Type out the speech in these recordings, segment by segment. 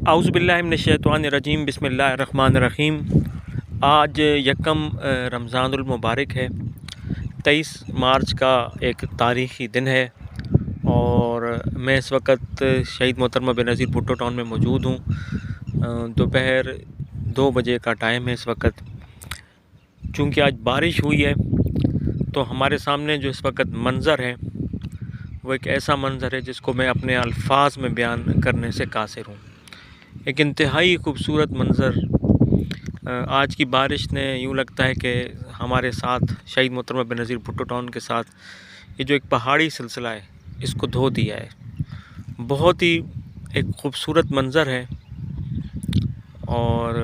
आउज़ुबिल्लाहि मिनश्शैतानिर्रजीम बिस्मिल्लाहिर्रहमानिर्रहीम। आज यकम रमज़ानुल मुबारक है। 23 मार्च का एक तारीख़ी दिन है और मैं इस वक्त शहीद मोहतरमा बेनज़ीर भुट्टो टाउन में मौजूद हूँ। दोपहर 2 बजे का टाइम है इस वक्त। चूँकि आज बारिश हुई है तो हमारे सामने जो इस वक्त मंज़र है वो एक ऐसा मंज़र है जिसको मैं अपने अल्फाज में बयान करने से कासिर हूँ। एक इंतहाई खूबसूरत मंज़र। आज की बारिश ने यूँ लगता है कि हमारे साथ शहीद मोहतरमा बेनज़ीर भुट्टो टाउन के साथ ये जो एक पहाड़ी सिलसिला है इसको धो दिया है। बहुत ही एक खूबसूरत मंज़र है और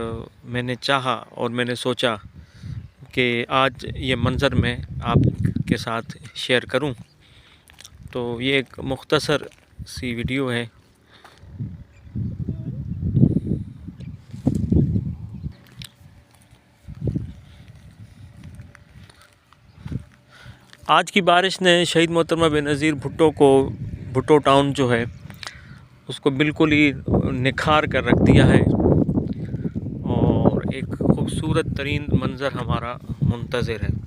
मैंने चाहा और मैंने सोचा कि आज ये मंज़र मैं आपके साथ शेयर करूं। तो ये एक मुख्तसर सी वीडियो है। आज की बारिश ने शहीद मोहतरमा बेनज़ीर भुट्टो को भुट्टो टाउन जो है उसको बिल्कुल ही निखार कर रख दिया है और एक खूबसूरत तरीन मंज़र हमारा मुंतज़िर है।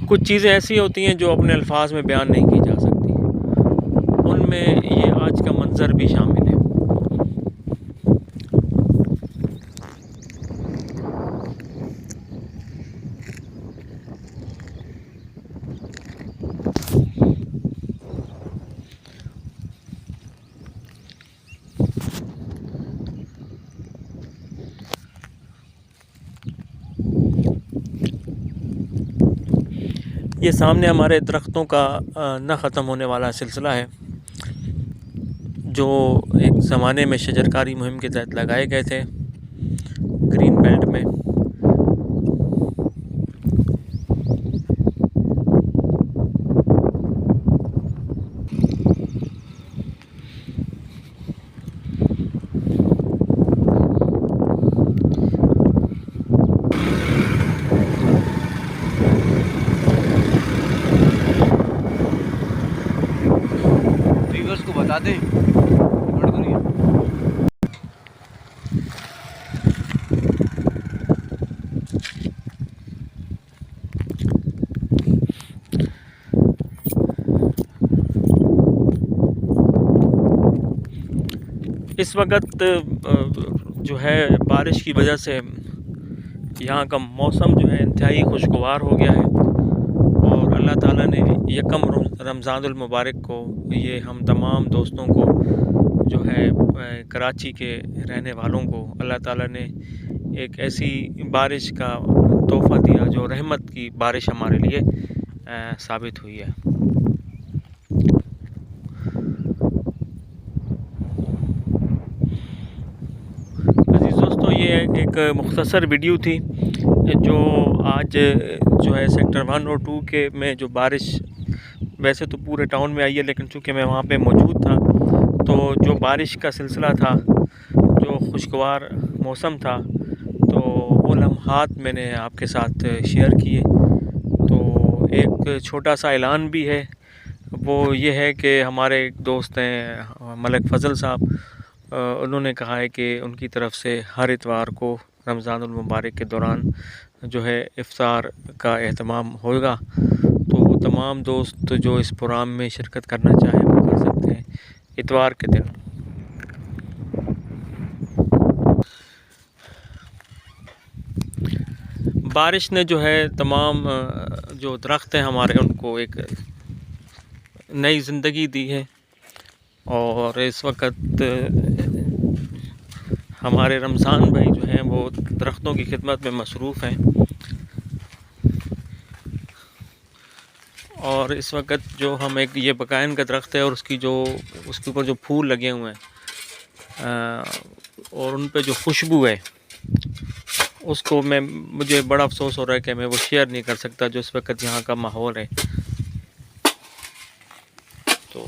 कुछ चीज़ें ऐसी होती हैं जो अपने अल्फाज में बयान नहीं की जा सकती, उनमें ये आज का मंज़र भी शामिल है। ये सामने हमारे दरख्तों का न ख़त्म होने वाला सिलसिला है जो एक ज़माने में शजरकारी मुहिम के तहत लगाए गए थे ग्रीन बेल्ट में। व्यूअर्स को बता दें इस वक्त जो है बारिश की वजह से यहाँ का मौसम जो है इंतहाई खुशगवार हो गया है और अल्लाह ताला ने यकम रमज़ानुल मुबारक को ये हम तमाम दोस्तों को जो है कराची के रहने वालों को अल्लाह ताला ने एक ऐसी बारिश का तोहफ़ा दिया जो रहमत की बारिश हमारे लिए साबित हुई है। अज़ीज़ दोस्तों, ये एक मुख्तसर वीडियो थी जो आज जो है सेक्टर 1 और 2 के में जो बारिश वैसे तो पूरे टाउन में आई है, लेकिन चूँकि मैं वहाँ पे मौजूद था तो जो बारिश का सिलसिला था, जो खुशगवार मौसम था, तो वो लम्हात मैंने आपके साथ शेयर किए। तो एक छोटा सा ऐलान भी है, वो ये है कि हमारे एक दोस्त हैं मलिक फ़ज़ल साहब, उन्होंने कहा है कि उनकी तरफ से हर इतवार को रमज़ानुल मुबारक के दौरान जो है इफ्तार का एहतमाम होगा। तो तमाम दोस्त जो इस प्रोग्राम में शिरकत करना चाहें वो कर सकते हैं इतवार के दिन। बारिश ने जो है तमाम जो दरख्त हैं हमारे उनको एक नई ज़िंदगी दी है और इस वक्त हमारे रमज़ान भाई जो हैं वो दरख्तों की खिदमत में मसरूफ़ हैं और इस वक्त जो हम एक ये बकायन का दरख्त है और उसकी जो उसके ऊपर जो फूल लगे हुए हैं और उन पे जो खुशबू है उसको मुझे बड़ा अफसोस हो रहा है कि मैं वो शेयर नहीं कर सकता जो इस वक्त यहाँ का माहौल है। तो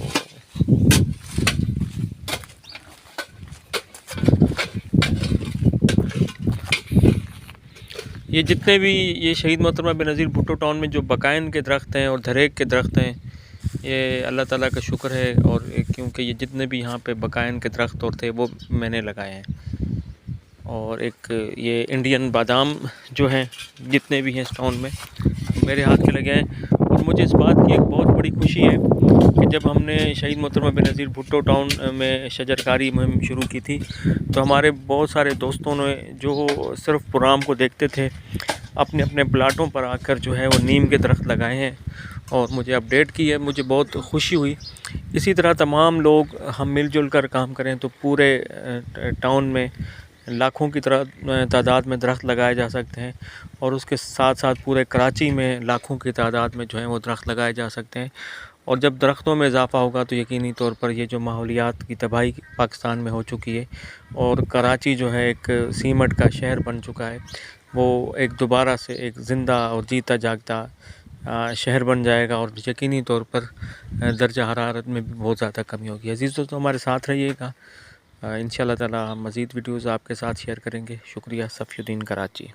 ये जितने भी ये शहीद मोहतरमा बेनज़ीर भुट्टो टाउन में जो बकाइन के दरख्त हैं और धरेक के दरख्त हैं, ये अल्लाह ताला का शुक्र है। और क्योंकि ये जितने भी यहाँ पे बकाइन के दरख्त और थे वो मैंने लगाए हैं। और एक ये इंडियन बादाम जो हैं जितने भी हैं इस टाउन में मेरे हाथ के लगे हैं। और मुझे इस बात की एक बहुत बड़ी खुशी है कि जब हमने शहीद मोहतरमा बेनज़ीर भुट्टो टाउन में शजरकारी मुहिम शुरू की थी तो हमारे बहुत सारे दोस्तों ने जो सिर्फ प्रोग्राम को देखते थे अपने अपने प्लाटों पर आकर जो है वो नीम के दरख्त लगाए हैं और मुझे अपडेट की है। मुझे बहुत खुशी हुई। इसी तरह तमाम लोग हम मिलजुल कर काम करें तो पूरे टाउन में लाखों की तरह तादाद में दरख्त लगाए जा सकते हैं। और उसके साथ साथ पूरे कराची में लाखों की तादाद में जो है वो दरख्त लगाए जा सकते हैं। और जब दरख्तों में इजाफ़ा होगा तो यकीनी तौर पर ये जो माहौलियात की तबाही पाकिस्तान में हो चुकी है और कराची जो है एक सीमेंट का शहर बन चुका है, वो एक दोबारा से एक ज़िंदा और जीता जागता शहर बन जाएगा। और यकीनी तौर पर दर्जा हरारत में भी बहुत ज़्यादा कमी होगी। अज़ीज़ दोस्तों, हमारे साथ रहिएगा। इंशाअल्लाह ताला मज़ीद वीडियोज़ आपके साथ शेयर करेंगे। शुक्रिया। सफ़ीउद्दीन, कराची।